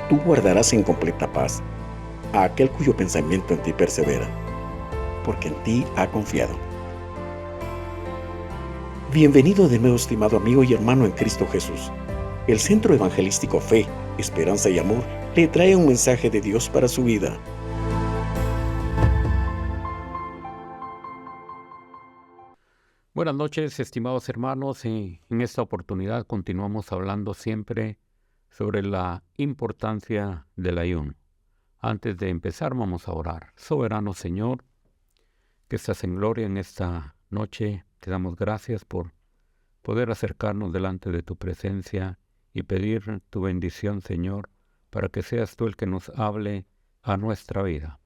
tú guardarás en completa paz a aquel cuyo pensamiento en ti persevera, porque en ti ha confiado. Bienvenido de nuevo, estimado amigo y hermano en Cristo Jesús. El Centro Evangelístico Fe, Esperanza y Amor le trae un mensaje de Dios para su vida. Buenas noches, estimados hermanos. En esta oportunidad continuamos hablando siempre sobre la importancia del ayuno. Antes de empezar, vamos a orar. Soberano Señor, que estás en gloria en esta noche, te damos gracias por poder acercarnos delante de tu presencia y pedir tu bendición, Señor, para que seas tú el que nos hable a nuestra vida.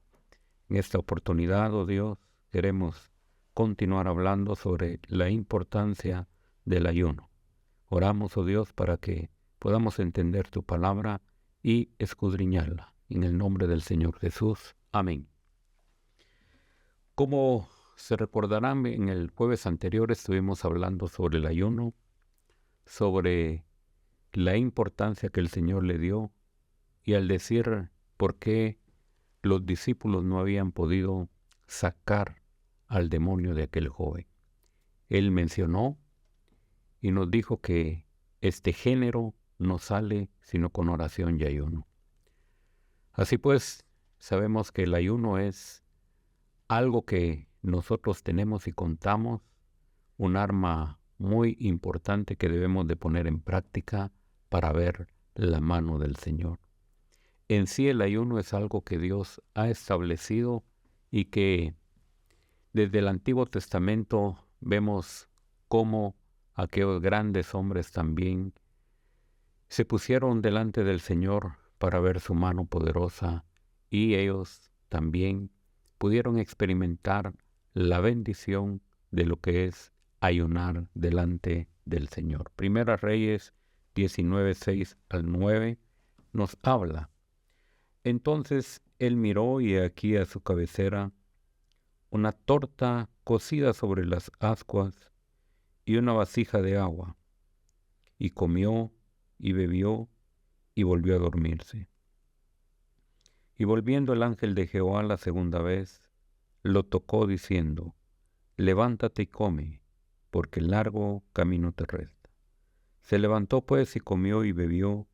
En esta oportunidad, oh Dios, queremos continuar hablando sobre la importancia del ayuno. Oramos, oh Dios, para que podamos entender tu palabra y escudriñarla. En el nombre del Señor Jesús. Amén. Como se recordarán, en el jueves anterior estuvimos hablando sobre el ayuno, sobre la importancia que el Señor le dio y al decir por qué los discípulos no habían podido sacar al demonio de aquel joven. Él mencionó y nos dijo que este género no sale sino con oración y ayuno. Así pues, sabemos que el ayuno es algo que nosotros tenemos y contamos, un arma muy importante que debemos de poner en práctica para ver la mano del Señor. En sí el ayuno es algo que Dios ha establecido y que desde el Antiguo Testamento vemos cómo aquellos grandes hombres también se pusieron delante del Señor para ver su mano poderosa y ellos también pudieron experimentar la bendición de lo que es ayunar delante del Señor. Primera Reyes 19, 6 al 9 nos habla. Entonces él miró y aquí a su cabecera una torta cocida sobre las ascuas y una vasija de agua, y comió y bebió y volvió a dormirse. Y volviendo el ángel de Jehová la segunda vez, lo tocó diciendo, levántate y come, porque largo camino te resta. Se levantó pues y comió y bebió,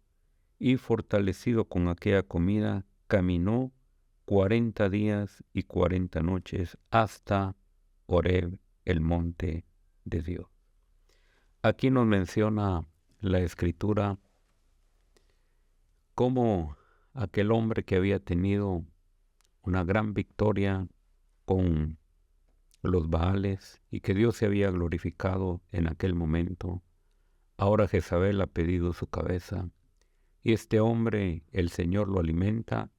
y fortalecido con aquella comida, caminó 40 días y 40 noches hasta Horeb, el monte de Dios. Aquí nos menciona la Escritura cómo aquel hombre que había tenido una gran victoria con los Baales y que Dios se había glorificado en aquel momento, ahora Jezabel ha pedido su cabeza y este hombre el Señor lo alimenta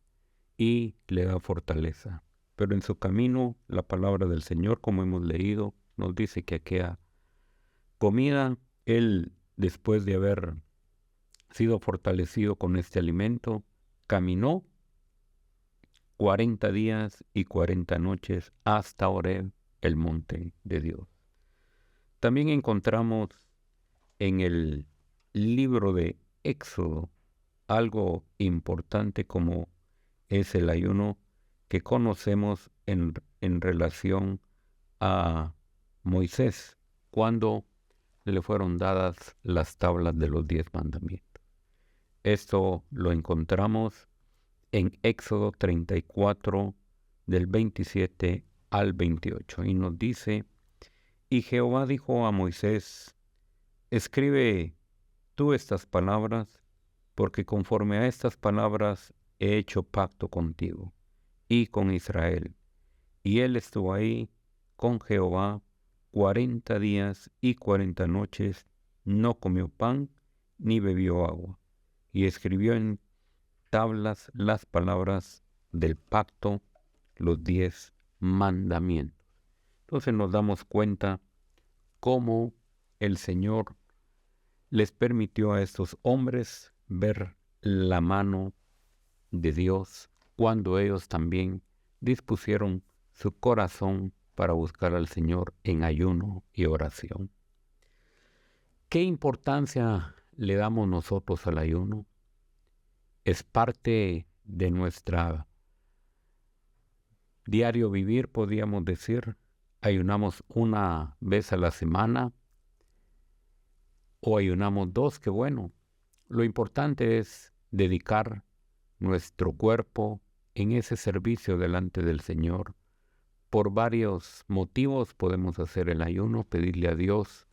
y le da fortaleza. Pero en su camino, la palabra del Señor, como hemos leído, nos dice que aquella comida, él, después de haber sido fortalecido con este alimento, caminó 40 días y 40 noches hasta Horeb, el monte de Dios. También encontramos en el libro de Éxodo algo importante como es el ayuno que conocemos en relación a Moisés, cuando le fueron dadas las tablas de los 10 mandamientos. Esto lo encontramos en Éxodo 34, del 27 al 28, y nos dice, y Jehová dijo a Moisés, escribe tú estas palabras, porque conforme a estas palabras he hecho pacto contigo y con Israel. Y él estuvo ahí con Jehová 40 días y 40 noches, no comió pan ni bebió agua, y escribió en tablas las palabras del pacto, los 10 mandamientos. Entonces nos damos cuenta cómo el Señor les permitió a estos hombres ver la mano de Dios cuando ellos también dispusieron su corazón para buscar al Señor en ayuno y oración. ¿Qué importancia le damos nosotros al ayuno? es parte de nuestra diario vivir, podríamos decir. Ayunamos una vez a la semana o ayunamos 2, qué bueno. Lo importante es dedicar nuestro cuerpo en ese servicio delante del Señor. Por varios motivos podemos hacer el ayuno, pedirle a Dios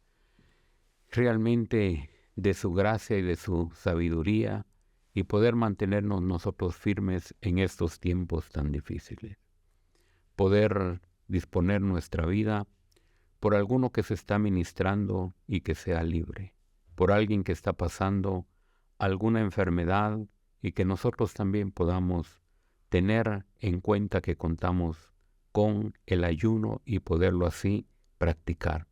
realmente de su gracia y de su sabiduría y poder mantenernos nosotros firmes en estos tiempos tan difíciles. Poder disponer nuestra vida por alguno que se está ministrando y que sea libre, por alguien que está pasando alguna enfermedad y que nosotros también podamos tener en cuenta que contamos con el ayuno y poderlo así practicar.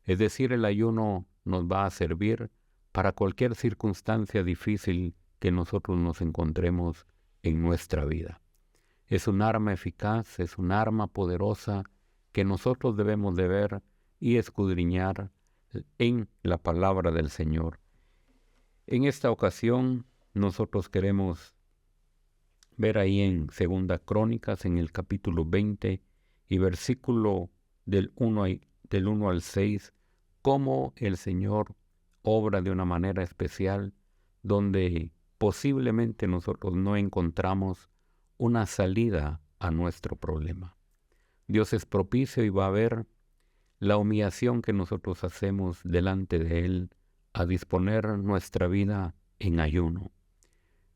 Es decir, el ayuno nos va a servir para cualquier circunstancia difícil que nosotros nos encontremos en nuestra vida. Es un arma eficaz, es un arma poderosa que nosotros debemos de ver y escudriñar en la palabra del Señor. En esta ocasión nosotros queremos ver ahí en Segunda Crónicas, en el capítulo 20 y versículo del 1 al 6, cómo el Señor obra de una manera especial, donde posiblemente nosotros no encontramos una salida a nuestro problema. Dios es propicio y va a ver la humillación que nosotros hacemos delante de Él a disponer nuestra vida en ayuno.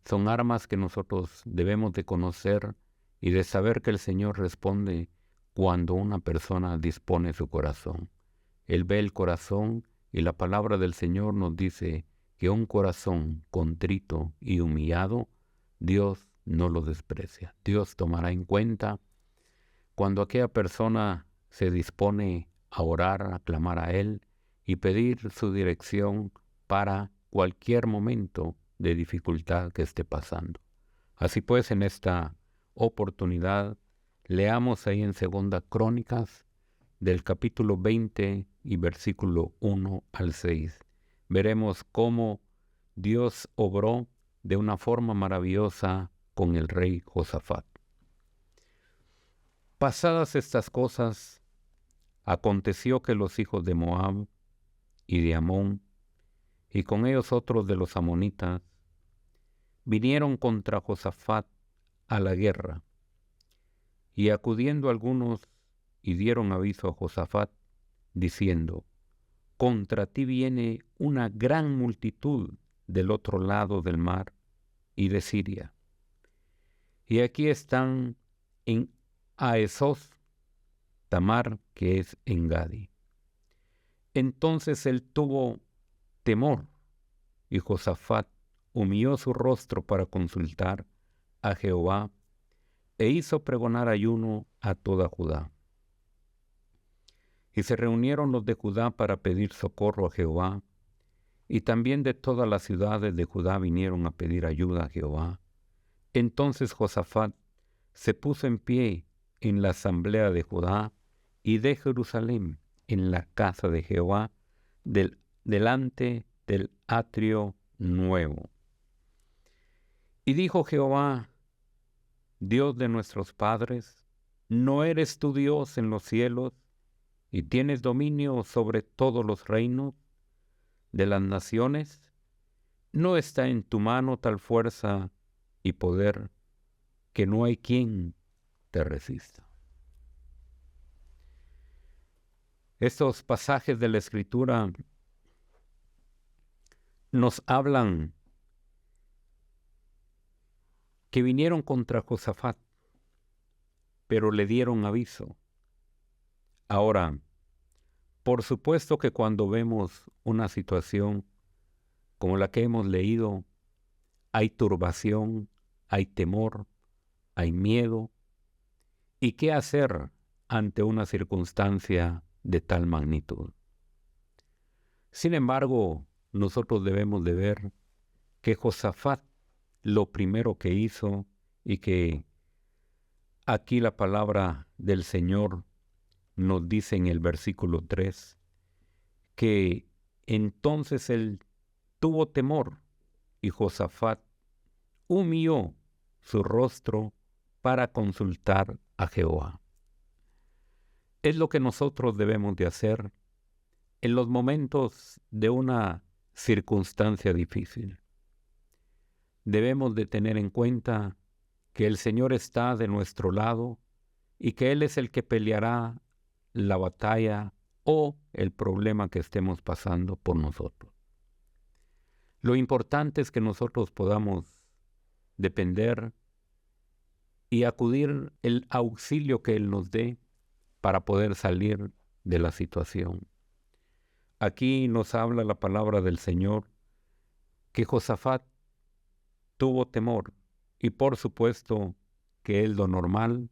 Son armas que nosotros debemos de conocer y de saber que el Señor responde cuando una persona dispone su corazón. Él ve el corazón y la palabra del Señor nos dice que un corazón contrito y humillado, Dios no lo desprecia. Dios tomará en cuenta cuando aquella persona se dispone a orar, a clamar a Él y pedir su dirección para cualquier momento de dificultad que esté pasando. Así pues, en esta oportunidad, leamos ahí en Segunda Crónicas, del capítulo 20 y versículo 1 al 6. Veremos cómo Dios obró de una forma maravillosa con el rey Josafat. Pasadas estas cosas, aconteció que los hijos de Moab y de Amón, y con ellos otros de los amonitas, vinieron contra Josafat a la guerra, y acudiendo algunos y dieron aviso a Josafat, diciendo: contra ti viene una gran multitud del otro lado del mar y de Siria, y aquí están en Haesos Tamar, que es en Gadi. Entonces él tuvo temor, y Josafat humilló su rostro para consultar a Jehová, e hizo pregonar ayuno a toda Judá. Y se reunieron los de Judá para pedir socorro a Jehová, y también de todas las ciudades de Judá vinieron a pedir ayuda a Jehová. Entonces Josafat se puso en pie en la asamblea de Judá y de Jerusalén, en la casa de Jehová, delante del atrio nuevo. Y dijo Jehová, Dios de nuestros padres: ¿no eres tú Dios en los cielos, y tienes dominio sobre todos los reinos de las naciones? ¿No está en tu mano tal fuerza y poder que no hay quien te resista? Estos pasajes de la Escritura nos hablan que vinieron contra Josafat, pero le dieron aviso. Ahora, por supuesto que cuando vemos una situación como la que hemos leído, hay turbación, hay temor, hay miedo. ¿Y qué hacer ante una circunstancia de tal magnitud? Sin embargo, nosotros debemos de ver que Josafat lo primero que hizo, y que aquí la palabra del Señor nos dice en el versículo 3, que entonces él tuvo temor, y Josafat humilló su rostro para consultar a Jehová. Es lo que nosotros debemos de hacer en los momentos de una circunstancia difícil. Debemos de tener en cuenta que el Señor está de nuestro lado y que Él es el que peleará la batalla o el problema que estemos pasando por nosotros. Lo importante es que nosotros podamos depender y acudir el auxilio que Él nos dé para poder salir de la situación. Aquí nos habla la palabra del Señor que Josafat tuvo temor y por supuesto que es lo normal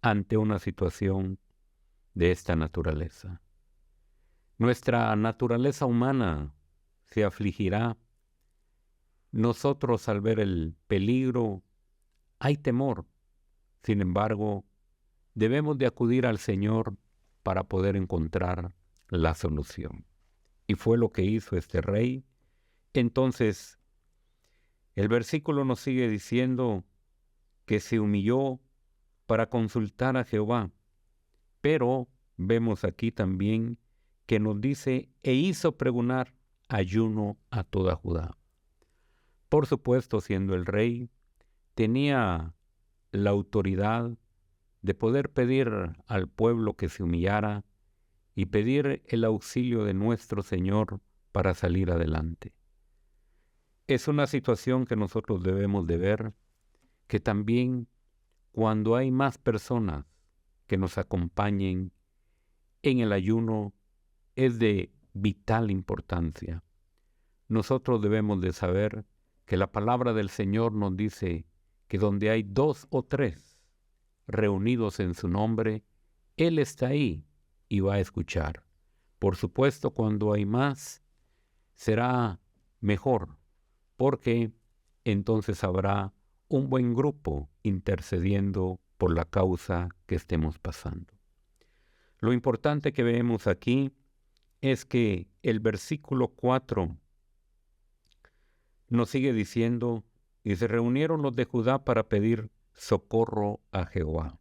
ante una situación de esta naturaleza. Nuestra naturaleza humana se afligirá. Nosotros al ver el peligro hay temor. Sin embargo, debemos de acudir al Señor para poder encontrar la solución. Y fue lo que hizo este rey. Entonces, el versículo nos sigue diciendo que se humilló para consultar a Jehová. Pero vemos aquí también que nos dice, e hizo pregonar ayuno a toda Judá. Por supuesto, siendo el rey, tenía la autoridad de poder pedir al pueblo que se humillara y pedir el auxilio de nuestro Señor para salir adelante. Es una situación que nosotros debemos de ver, que también cuando hay más personas que nos acompañen en el ayuno, es de vital importancia. Nosotros debemos de saber que la palabra del Señor nos dice que donde hay 2 o 3 reunidos en su nombre, Él está ahí y va a escuchar. Por supuesto, cuando hay más, será mejor, porque entonces habrá un buen grupo intercediendo por la causa que estemos pasando. Lo importante que vemos aquí es que el versículo 4 nos sigue diciendo, y se reunieron los de Judá para pedir socorro a Jehová.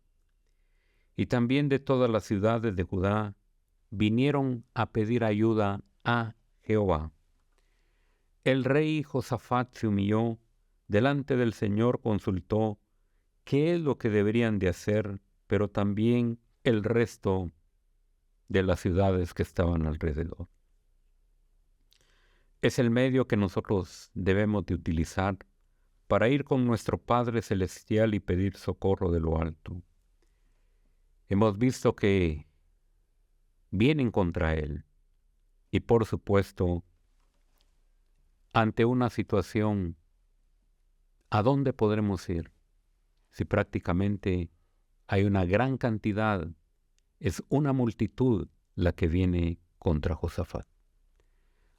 Y también de todas las ciudades de Judá vinieron a pedir ayuda a Jehová. El rey Josafat se humilló delante del Señor, consultó qué es lo que deberían de hacer, pero también el resto de las ciudades que estaban alrededor. Es el medio que nosotros debemos de utilizar para ir con nuestro Padre Celestial y pedir socorro de lo alto. Hemos visto que vienen contra Él y por supuesto, ante una situación, ¿a dónde podremos ir? Si prácticamente hay una gran cantidad, es una multitud la que viene contra Josafat.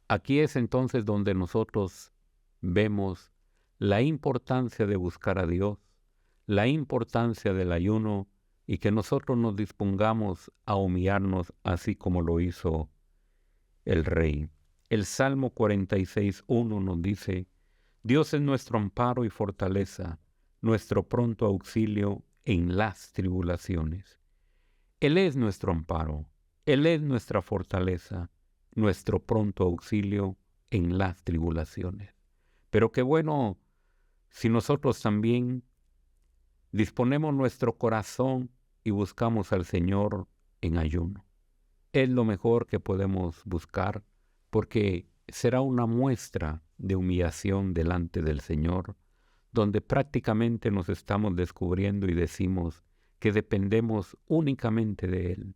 Aquí es entonces donde nosotros vemos la importancia de buscar a Dios, la importancia del ayuno y que nosotros nos dispongamos a humillarnos así como lo hizo el rey. El Salmo 46:1 nos dice, Dios es nuestro amparo y fortaleza, nuestro pronto auxilio en las tribulaciones. Él es nuestro amparo, Él es nuestra fortaleza, nuestro pronto auxilio en las tribulaciones. Pero qué bueno si nosotros también disponemos nuestro corazón y buscamos al Señor en ayuno. Es lo mejor que podemos buscar porque será una muestra de humillación delante del Señor, donde prácticamente nos estamos descubriendo y decimos que dependemos únicamente de Él.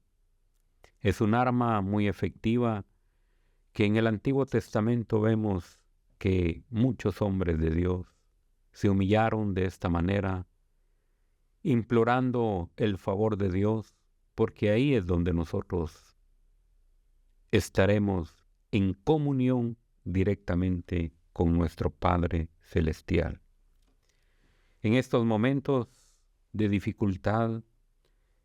Es un arma muy efectiva que en el Antiguo Testamento vemos que muchos hombres de Dios se humillaron de esta manera, implorando el favor de Dios, porque ahí es donde nosotros estaremos en comunión directamente con nuestro Padre Celestial. En estos momentos de dificultad,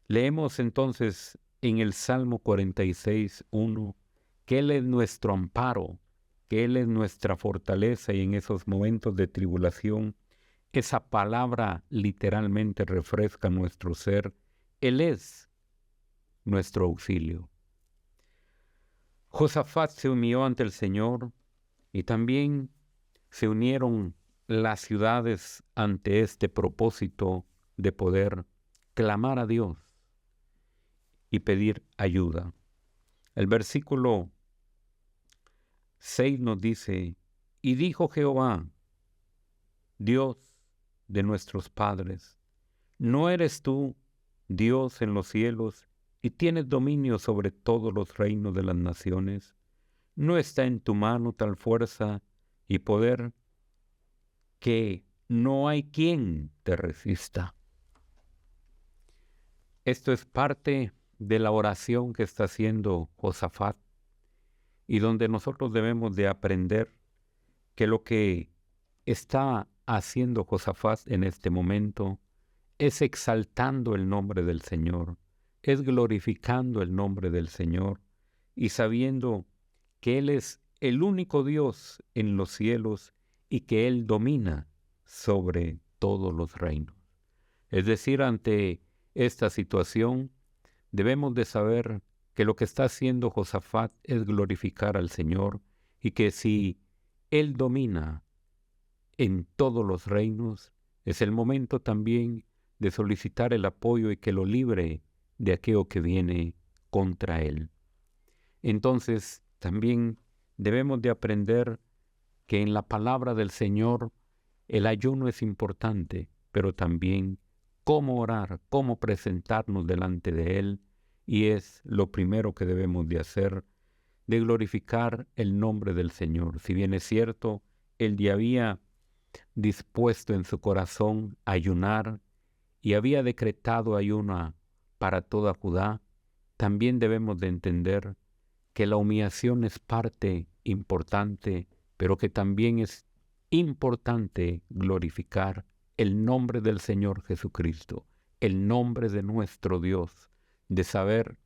leemos entonces en el Salmo 46:1 que Él es nuestro amparo, que Él es nuestra fortaleza y en esos momentos de tribulación, esa palabra literalmente refresca nuestro ser. Él es nuestro auxilio. Josafat se humilló ante el Señor y también se unieron las ciudades ante este propósito de poder clamar a Dios y pedir ayuda. El versículo 6 nos dice: y dijo Jehová, Dios de nuestros padres, ¿no eres tú Dios en los cielos y tienes dominio sobre todos los reinos de las naciones? ¿No está en tu mano tal fuerza y poder que no hay quien te resista? Esto es parte de la oración que está haciendo Josafat y donde nosotros debemos de aprender que lo que está haciendo Josafat en este momento es exaltando el nombre del Señor, es glorificando el nombre del Señor y sabiendo que Él es el único Dios en los cielos y que Él domina sobre todos los reinos. Es decir, ante esta situación debemos de saber que lo que está haciendo Josafat es glorificar al Señor y que si Él domina en todos los reinos, es el momento también de solicitar el apoyo y que lo libre de aquello que viene contra Él. Entonces, también debemos de aprender que en la palabra del Señor el ayuno es importante, pero también cómo orar, cómo presentarnos delante de Él, y es lo primero que debemos de hacer, de glorificar el nombre del Señor. Si bien es cierto, Él ya había dispuesto en su corazón ayunar y había decretado ayuno para toda Judá, también debemos de entender que la humillación es parte importante, pero que también es importante glorificar el nombre del Señor Jesucristo, el nombre de nuestro Dios, de saber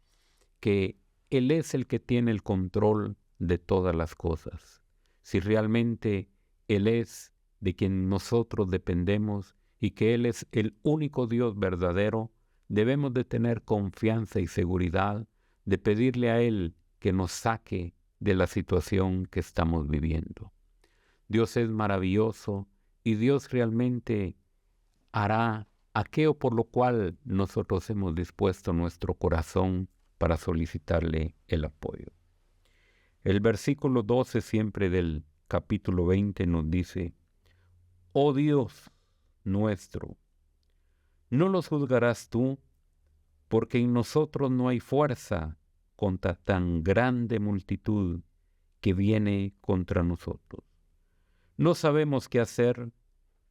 que Él es el que tiene el control de todas las cosas. Si realmente Él es de quien nosotros dependemos y que Él es el único Dios verdadero, debemos de tener confianza y seguridad de pedirle a Él que nos saque de la situación que estamos viviendo. Dios es maravilloso y Dios realmente hará aquello por lo cual nosotros hemos dispuesto nuestro corazón para solicitarle el apoyo. El versículo 12 siempre del capítulo 20 nos dice: oh Dios nuestro, ¿no los juzgarás tú? Porque en nosotros no hay fuerza contra tan grande multitud que viene contra nosotros. No sabemos qué hacer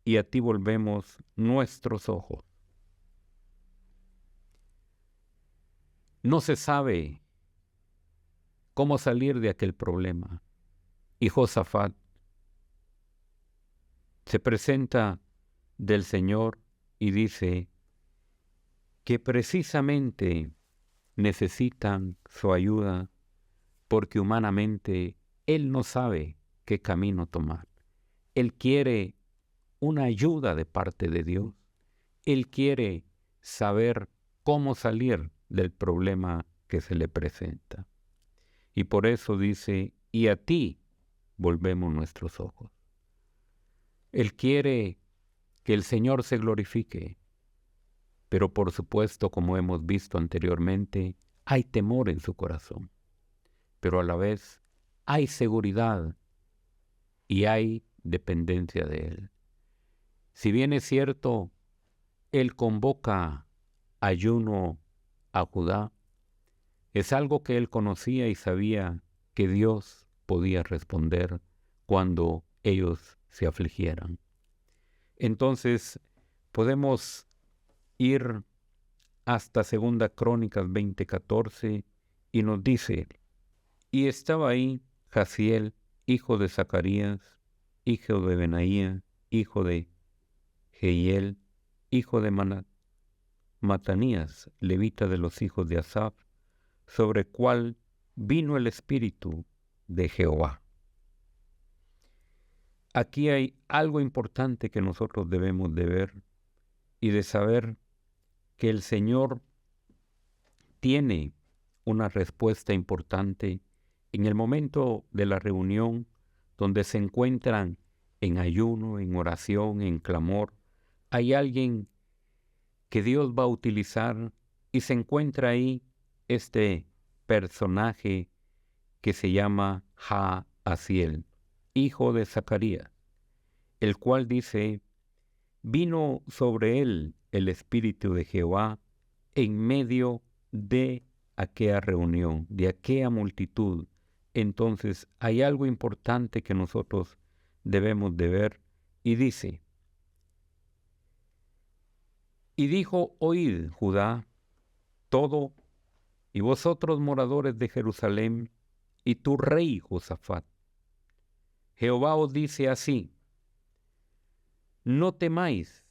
y a ti volvemos nuestros ojos. No se sabe cómo salir de aquel problema. Y Josafat se presenta del Señor y dice que precisamente necesitan su ayuda porque humanamente Él no sabe qué camino tomar. Él quiere una ayuda de parte de Dios. Él quiere saber cómo salir del problema que se le presenta. Y por eso dice: y a ti volvemos nuestros ojos. Él quiere que el Señor se glorifique, pero por supuesto, como hemos visto anteriormente, hay temor en su corazón, pero a la vez hay seguridad y hay dependencia de Él. Si bien es cierto, Él convoca ayuno a Judá, es algo que Él conocía y sabía que Dios podía responder cuando ellos se afligieran. Entonces, podemos ir hasta 2 Crónicas 20:14 y nos dice: y estaba ahí Jaziel, hijo de Zacarías, hijo de Benaía, hijo de Jehiel, hijo de Matanías, levita de los hijos de Asaf, sobre cual vino el Espíritu de Jehová. aquí hay algo importante que nosotros debemos de ver y de saber que el Señor tiene una respuesta importante en el momento de la reunión donde se encuentran en ayuno, en oración, en clamor. Hay alguien que Dios va a utilizar y se encuentra ahí este personaje que se llama Jaasiel, hijo de Zacarías, el cual dice: vino sobre él el Espíritu de Jehová en medio de aquella reunión, de aquella multitud. Entonces hay algo importante que nosotros debemos de ver, y dice: y dijo: oíd, Judá, todo, y vosotros moradores de Jerusalén, y tu rey Josafat. Jehová os dice así: no temáis,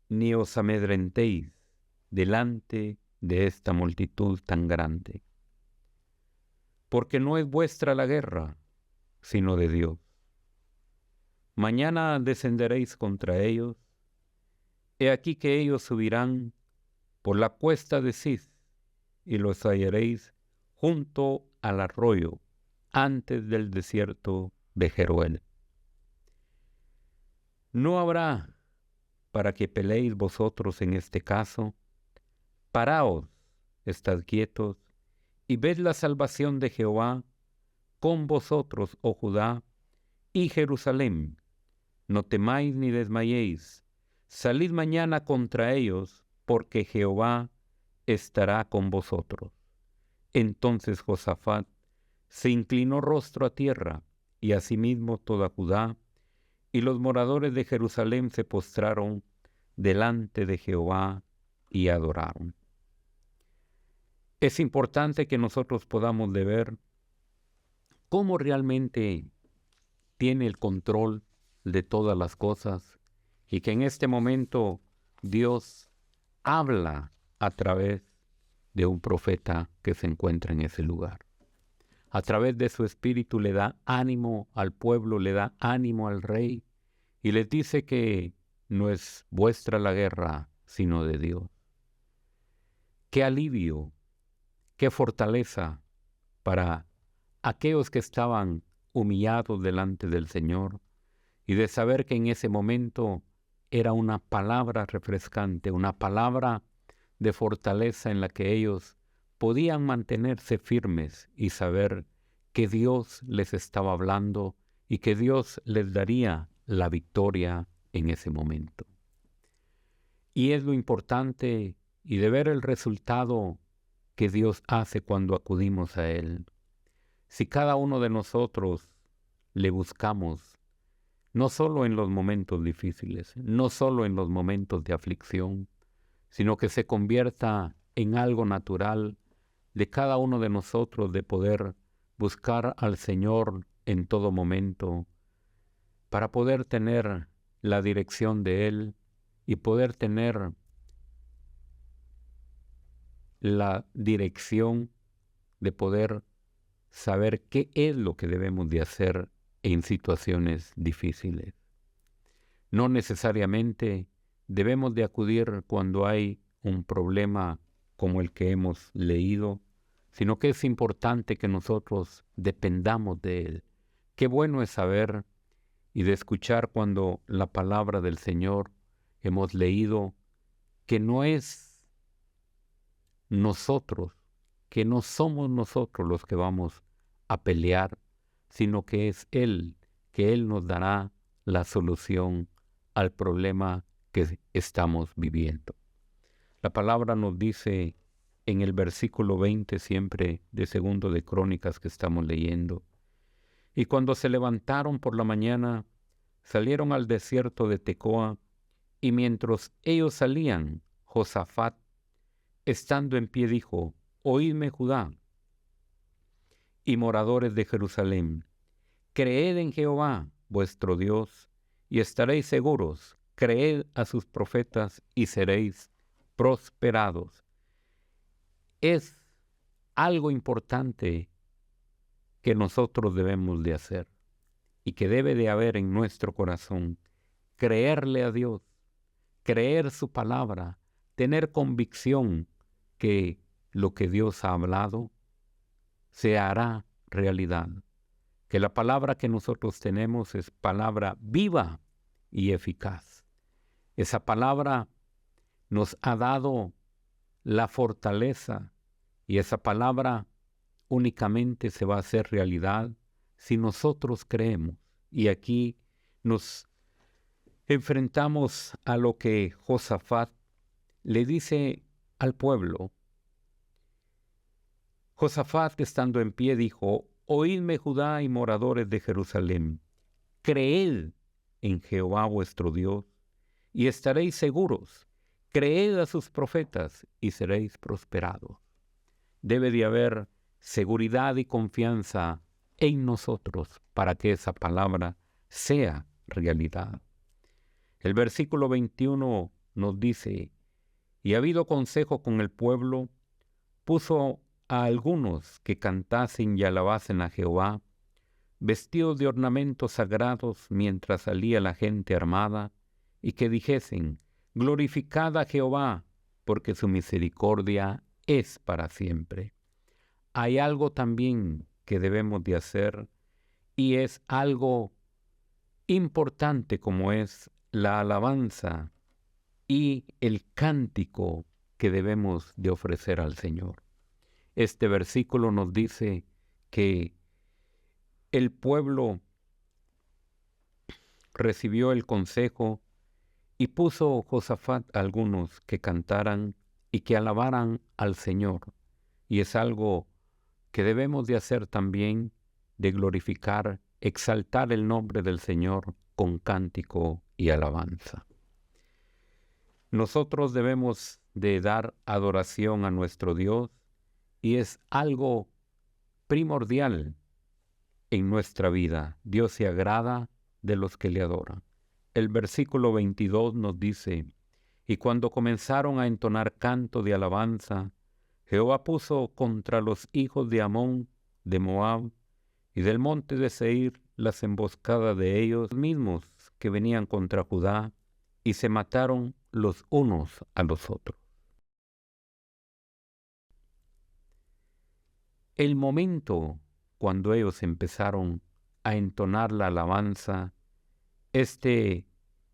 ni os amedrentéis delante de esta multitud tan grande, porque no es vuestra la guerra, sino de Dios. Mañana descenderéis contra ellos. He aquí que ellos subirán por la cuesta de Cis, y los hallaréis junto al arroyo, antes del desierto de Jeruel. No habrá para que peleéis vosotros en este caso. Paraos, estad quietos, y ved la salvación de Jehová con vosotros, oh Judá y Jerusalén. No temáis ni desmayéis. Salid mañana contra ellos, porque Jehová estará con vosotros. Entonces Josafat se inclinó rostro a tierra, y asimismo toda Judá, y los moradores de Jerusalén se postraron delante de Jehová y adoraron. Es importante que nosotros podamos de ver cómo realmente tiene el control de todas las cosas, y que en este momento Dios habla a través de un profeta que se encuentra en ese lugar. A través de su espíritu le da ánimo al pueblo, le da ánimo al rey, y les dice que no es vuestra la guerra, sino de Dios. Qué alivio, qué fortaleza para aquellos que estaban humillados delante del Señor, y de saber que en ese momento era una palabra refrescante, una palabra de fortaleza en la que ellos podían mantenerse firmes y saber que Dios les estaba hablando y que Dios les daría la victoria en ese momento. Y es lo importante, y de ver el resultado que Dios hace cuando acudimos a Él. Si cada uno de nosotros le buscamos, no solo en los momentos difíciles, no solo en los momentos de aflicción, sino que se convierta en algo natural de cada uno de nosotros de poder buscar al Señor en todo momento, para poder tener la dirección de Él y poder tener la dirección de poder saber qué es lo que debemos de hacer en situaciones difíciles. No necesariamente debemos de acudir cuando hay un problema como el que hemos leído, sino que es importante que nosotros dependamos de Él. Qué bueno es saber y de escuchar cuando la palabra del Señor hemos leído que no es nosotros, que no somos nosotros los que vamos a pelear, sino que es Él, que Él nos dará la solución al problema que estamos viviendo. La palabra nos dice en el versículo 20 siempre de 2 de Crónicas que estamos leyendo: y cuando se levantaron por la mañana, salieron al desierto de Tecoa, y mientras ellos salían, Josafat, estando en pie, dijo: oídme, Judá y moradores de Jerusalén, creed en Jehová vuestro Dios, y estaréis seguros. Creed a sus profetas y seréis prosperados. Es algo importante que nosotros debemos de hacer. y que debe de haber en nuestro corazón. Creerle a Dios, creer su palabra, tener convicción que lo que Dios ha hablado se hará realidad. Que la palabra que nosotros tenemos es palabra viva y eficaz. Esa palabra nos ha dado la fortaleza y esa palabra únicamente se va a hacer realidad si nosotros creemos. Y aquí nos enfrentamos a lo que Josafat le dice al pueblo. Josafat, estando en pie, dijo: Oídme, Judá y moradores de Jerusalén, creed en Jehová vuestro Dios, y estaréis seguros. Creed a sus profetas, y seréis prosperados. Debe de haber seguridad y confianza en nosotros para que esa palabra sea realidad. El versículo 21 nos dice: Y habido consejo con el pueblo, puso a algunos que cantasen y alabasen a Jehová, vestidos de ornamentos sagrados mientras salía la gente armada, y que dijesen: Glorificad a Jehová, porque su misericordia es para siempre. Hay algo también que debemos de hacer, y es algo importante, como es la alabanza y el cántico que debemos de ofrecer al Señor. Este versículo nos dice que el pueblo recibió el consejo y puso Josafat a algunos que cantaran y que alabaran al Señor. Y es algo que debemos de hacer también, de glorificar, exaltar el nombre del Señor con cántico y alabanza. Nosotros debemos de dar adoración a nuestro Dios y es algo primordial en nuestra vida. Dios se agrada de los que le adoran. El versículo 22 nos dice: Y cuando comenzaron a entonar canto de alabanza, Jehová puso contra los hijos de Amón, de Moab y del monte de Seir las emboscadas de ellos mismos que venían contra Judá, y se mataron los unos a los otros. El momento cuando ellos empezaron a entonar la alabanza, este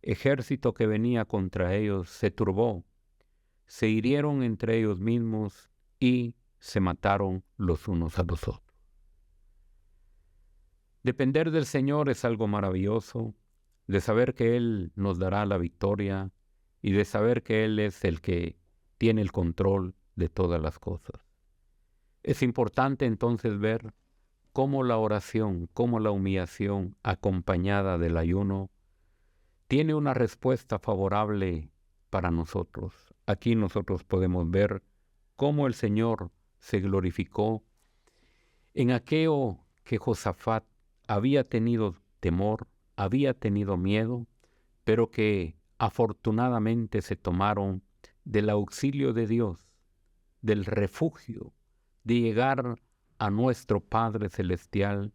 ejército que venía contra ellos se turbó, se hirieron entre ellos mismos y se mataron los unos a los otros. Depender del Señor es algo maravilloso, de saber que Él nos dará la victoria y de saber que Él es el que tiene el control de todas las cosas. Es importante entonces ver cómo la oración, cómo la humillación acompañada del ayuno tiene una respuesta favorable para nosotros. Aquí nosotros podemos ver cómo el Señor se glorificó en aquello que Josafat había tenido temor, había tenido miedo, pero que afortunadamente se tomaron del auxilio de Dios, del refugio, de llegar a nuestro Padre Celestial,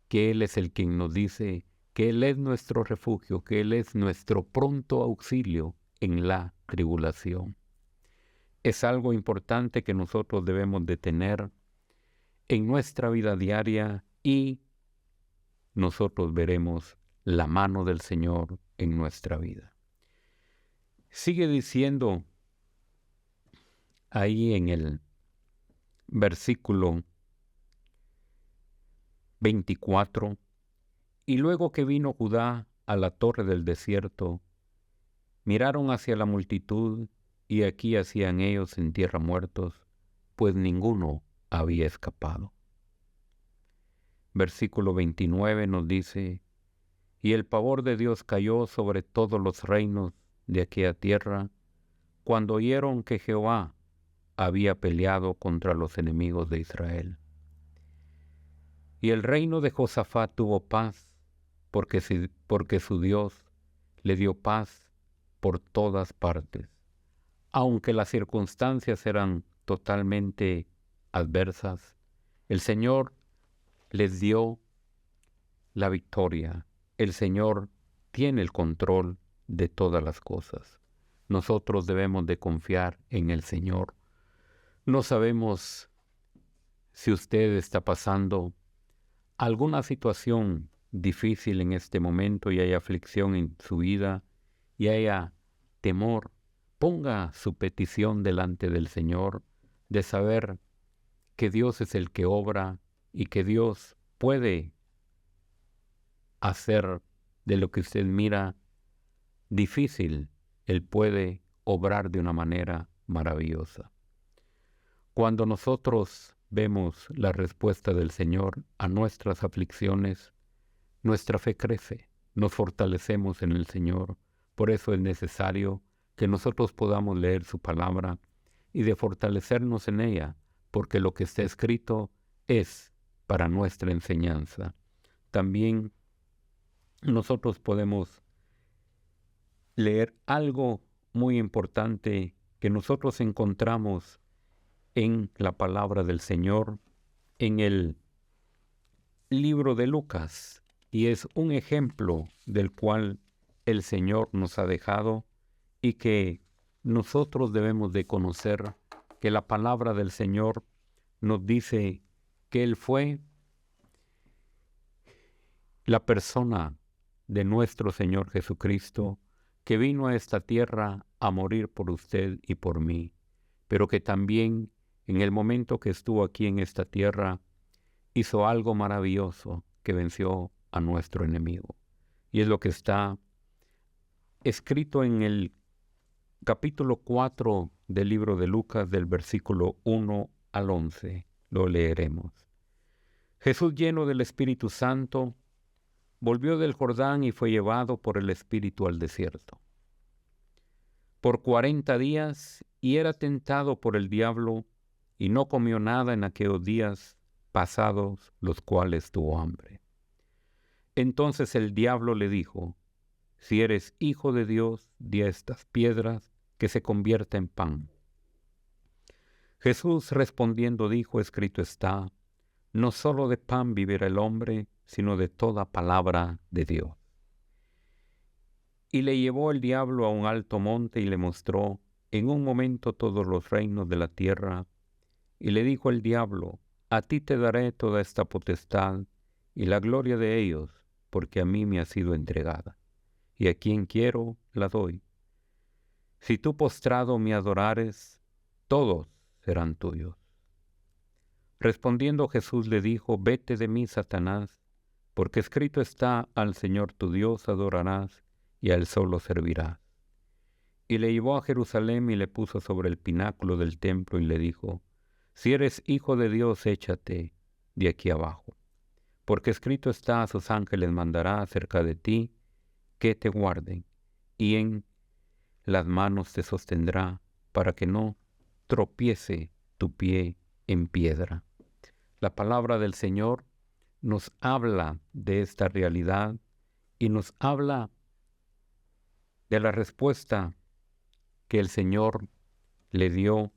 que Él es el quien nos dice que Él es nuestro refugio, que Él es nuestro pronto auxilio en la tribulación. Es algo importante que nosotros debemos de tener en nuestra vida diaria y nosotros veremos la mano del Señor en nuestra vida. Sigue diciendo ahí en el versículo 24, y luego que vino Judá a la torre del desierto, miraron hacia la multitud, y aquí hacían ellos en tierra muertos, pues ninguno había escapado. Versículo 29 nos dice: Y el pavor de Dios cayó sobre todos los reinos de aquella tierra, cuando oyeron que Jehová había peleado contra los enemigos de Israel. Y el reino de Josafat tuvo paz, porque su Dios le dio paz por todas partes. Aunque las circunstancias eran totalmente adversas, el Señor les dio la victoria. El Señor tiene el control de todas las cosas. Nosotros debemos de confiar en el Señor. No sabemos si usted está pasando alguna situación difícil en este momento y hay aflicción en su vida y haya temor. Ponga su petición delante del Señor de saber que Dios es el que obra y que Dios puede hacer de lo que usted mira difícil, Él puede obrar de una manera maravillosa. Cuando nosotros vemos la respuesta del Señor a nuestras aflicciones, nuestra fe crece, nos fortalecemos en el Señor. Por eso es necesario que nosotros podamos leer su palabra y de fortalecernos en ella, porque lo que está escrito es para nuestra enseñanza. También nosotros podemos leer algo muy importante que nosotros encontramos en la palabra del Señor, en el libro de Lucas, y es un ejemplo del cual el Señor nos ha dejado y que nosotros debemos de conocer, que la palabra del Señor nos dice que Él fue la persona de nuestro Señor Jesucristo, que vino a esta tierra a morir por usted y por mí, pero que también en el momento que estuvo aquí en esta tierra hizo algo maravilloso, que venció a nuestro enemigo. Y es lo que está escrito en el capítulo 4 del libro de Lucas, del versículo 1 al 11. Lo leeremos. Jesús, lleno del Espíritu Santo, volvió del Jordán y fue llevado por el Espíritu al desierto por 40 días, y era tentado por el diablo, y no comió nada en aquellos días pasados, los cuales tuvo hambre. Entonces el diablo le dijo: si eres hijo de Dios, di a estas piedras que se convierta en pan. Jesús respondiendo dijo: escrito está, no solo de pan vivirá el hombre, sino de toda palabra de Dios. Y le llevó el diablo a un alto monte y le mostró en un momento todos los reinos de la tierra. Y le dijo el diablo: a ti te daré toda esta potestad y la gloria de ellos, porque a mí me ha sido entregada, y a quien quiero la doy. Si tú postrado me adorares, todos serán tuyos. Respondiendo Jesús le dijo: vete de mí, Satanás, porque escrito está, al Señor tu Dios adorarás, y a Él solo servirás. Y le llevó a Jerusalén y le puso sobre el pináculo del templo y le dijo: si eres hijo de Dios, échate de aquí abajo, porque escrito está, a sus ángeles mandará acerca de ti, que te guarden, y en las manos te sostendrá, para que no tropiece tu pie en piedra. La palabra del Señor nos habla de esta realidad y nos habla de la respuesta que el Señor le dio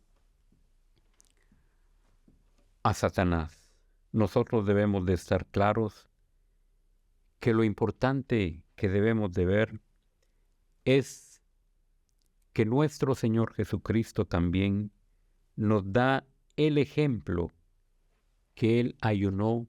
a Satanás. Nosotros debemos de estar claros que lo importante que debemos de ver es que nuestro Señor Jesucristo también nos da el ejemplo que Él ayunó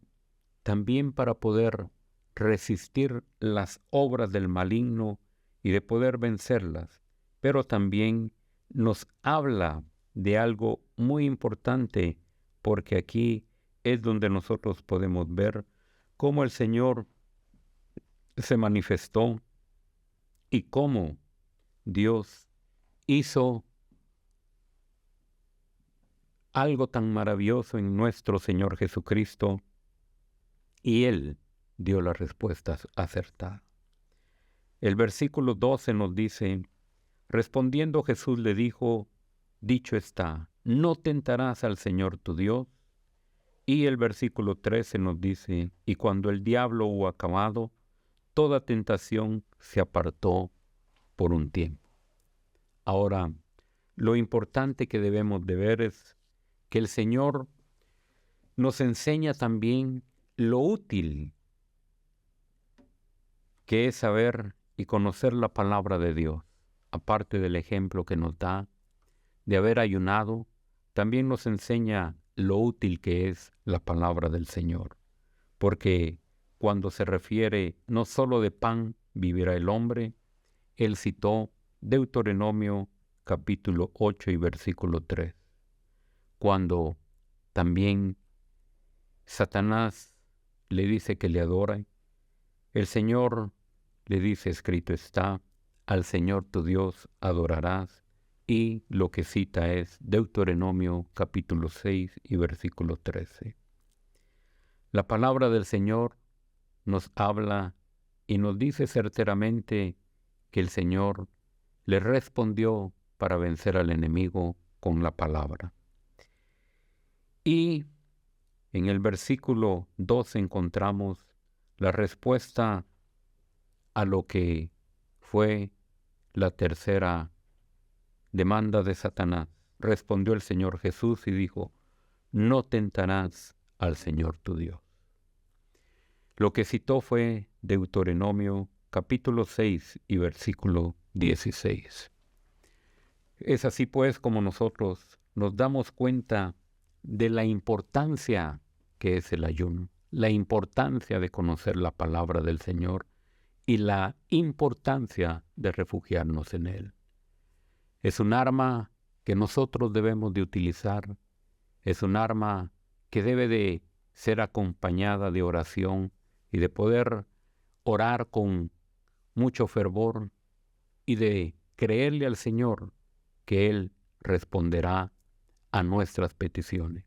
también para poder resistir las obras del maligno y de poder vencerlas, pero también nos habla de algo muy importante, porque aquí es donde nosotros podemos ver cómo el Señor se manifestó y cómo Dios hizo algo tan maravilloso en nuestro Señor Jesucristo, y Él dio la respuesta acertada. El versículo 12 nos dice: respondiendo Jesús le dijo: dicho está, no tentarás al Señor tu Dios. Y el versículo 13 nos dice: y cuando el diablo hubo acabado, toda tentación se apartó por un tiempo. Ahora, lo importante que debemos de ver es que el Señor nos enseña también lo útil que es saber y conocer la palabra de Dios. Aparte del ejemplo que nos da de haber ayunado, también nos enseña lo útil que es la palabra del Señor. Porque cuando se refiere no solo de pan vivirá el hombre, él citó Deuteronomio capítulo 8 y versículo 3. Cuando también Satanás le dice que le adora, el Señor le dice, escrito está, al Señor tu Dios adorarás, y lo que cita es Deuteronomio capítulo 6 y versículo 13. La palabra del Señor nos habla y nos dice certeramente que el Señor le respondió para vencer al enemigo con la palabra. Y en el versículo 2 encontramos la respuesta a lo que fue la tercera demanda de Satanás. Respondió el Señor Jesús y dijo, no tentarás al Señor tu Dios. Lo que citó fue Deuteronomio capítulo 6 y versículo 16. Es así pues como nosotros nos damos cuenta de la importancia que es el ayuno, la importancia de conocer la palabra del Señor y la importancia de refugiarnos en Él. Es un arma que nosotros debemos de utilizar, es un arma que debe de ser acompañada de oración y de poder orar con mucho fervor y de creerle al Señor que Él responderá a nuestras peticiones.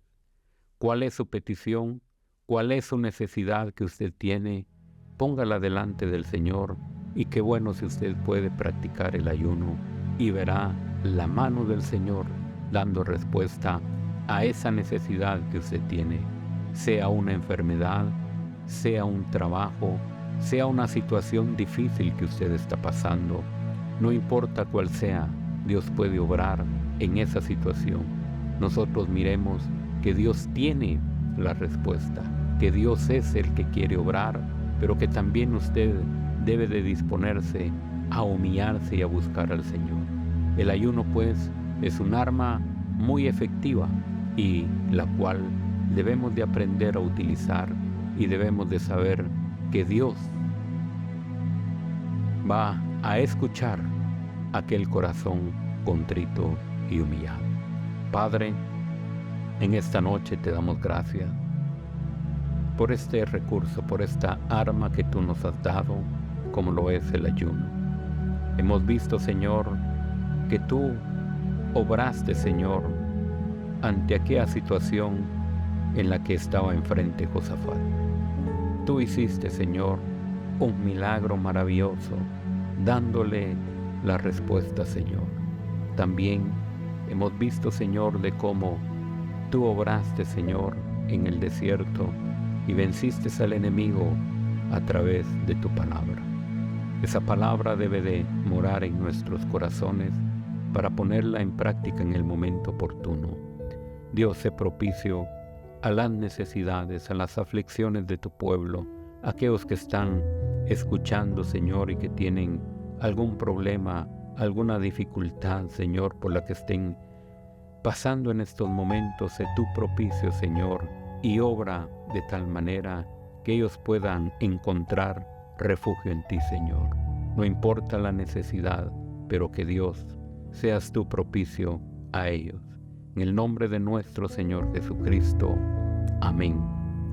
¿Cuál es su petición? ¿Cuál es su necesidad que usted tiene? Póngala delante del Señor y qué bueno si usted puede practicar el ayuno y verá la mano del Señor dando respuesta a esa necesidad que usted tiene, sea una enfermedad, sea un trabajo, sea una situación difícil que usted está pasando. No importa cuál sea, Dios puede obrar en esa situación. Nosotros miremos que Dios tiene la respuesta, que Dios es el que quiere obrar, pero que también usted debe de disponerse a humillarse y a buscar al Señor. El ayuno, pues, es un arma muy efectiva y la cual debemos de aprender a utilizar y debemos de saber que Dios va a escuchar aquel corazón contrito y humillado. Padre, en esta noche te damos gracias por este recurso, por esta arma que tú nos has dado, como lo es el ayuno. Hemos visto, Señor, que tú obraste, Señor, ante aquella situación en la que estaba enfrente Josafat. Tú hiciste, Señor, un milagro maravilloso, dándole la respuesta, Señor. También hemos visto, Señor, de cómo tú obraste, Señor, en el desierto y venciste al enemigo a través de tu palabra. Esa palabra debe de morar en nuestros corazones para ponerla en práctica en el momento oportuno. Dios, sé propicio a las necesidades, a las aflicciones de tu pueblo, aquellos que están escuchando, Señor, y que tienen algún problema, alguna dificultad, Señor, por la que estén pasando en estos momentos. Sé tú propicio, Señor, y obra de tal manera que ellos puedan encontrar refugio en ti, Señor. No importa la necesidad, pero que Dios seas tú propicio a ellos. En el nombre de nuestro Señor Jesucristo. Amén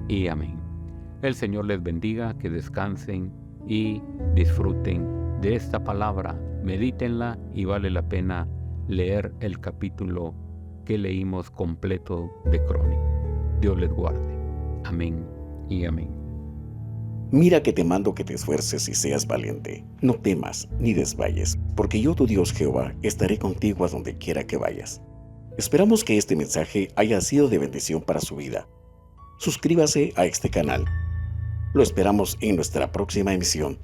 y amén. El Señor les bendiga, que descansen y disfruten de esta palabra. Medítenla y vale la pena leer el capítulo que leímos completo de Crónicas. Dios les guarde. Amén y amén. Mira que te mando que te esfuerces y seas valiente. No temas ni desmayes, porque yo, tu Dios Jehová, estaré contigo a donde quiera que vayas. Esperamos que este mensaje haya sido de bendición para su vida. Suscríbase a este canal. Lo esperamos en nuestra próxima emisión.